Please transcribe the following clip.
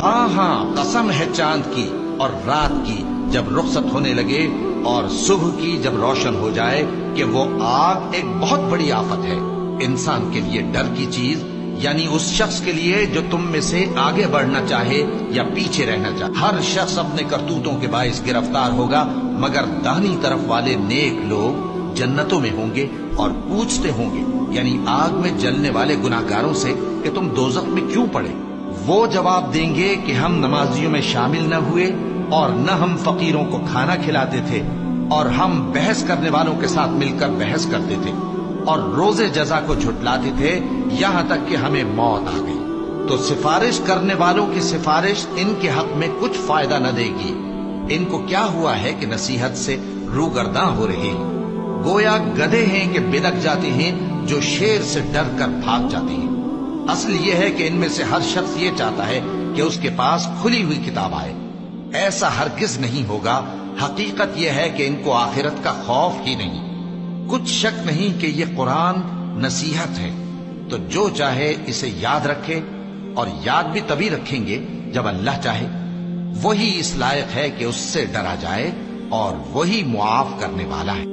ہاں ہاں قسم ہے چاند کی اور رات کی جب رخصت ہونے لگے اور صبح کی جب روشن ہو جائے کہ وہ آگ ایک بہت بڑی آفت ہے انسان کے لیے ڈر کی چیز، یعنی اس شخص کے لیے جو تم میں سے آگے بڑھنا چاہے یا پیچھے رہنا چاہے۔ ہر شخص اپنے کرتوتوں کے باعث گرفتار ہوگا، مگر داہنی طرف والے نیک لوگ جنتوں میں ہوں گے اور پوچھتے ہوں گے، یعنی آگ میں جلنے والے گناہگاروں سے کہ تم دوزخ میں کیوں پڑے؟ وہ جواب دیں گے کہ ہم نمازیوں میں شامل نہ ہوئے اور نہ ہم فقیروں کو کھانا کھلاتے تھے اور ہم بحث کرنے والوں کے ساتھ مل کر بحث کرتے تھے اور روز جزا کو جھٹلاتے تھے یہاں تک کہ ہمیں موت آ گئی۔ تو سفارش کرنے والوں کی سفارش ان کے حق میں کچھ فائدہ نہ دے گی۔ ان کو کیا ہوا ہے کہ نصیحت سے روگرداں ہو رہے ہیں؟ گویا گدھے ہیں کہ بلک جاتے ہیں جو شیر سے ڈر کر بھاگ جاتے ہیں۔ اصل یہ ہے کہ ان میں سے ہر شخص یہ چاہتا ہے کہ اس کے پاس کھلی ہوئی کتاب آئے۔ ایسا ہرگز نہیں ہوگا۔ حقیقت یہ ہے کہ ان کو آخرت کا خوف ہی نہیں۔ کچھ شک نہیں کہ یہ قرآن نصیحت ہے، تو جو چاہے اسے یاد رکھے، اور یاد بھی تبھی رکھیں گے جب اللہ چاہے۔ وہی اس لائق ہے کہ اس سے ڈرا جائے اور وہی معاف کرنے والا ہے۔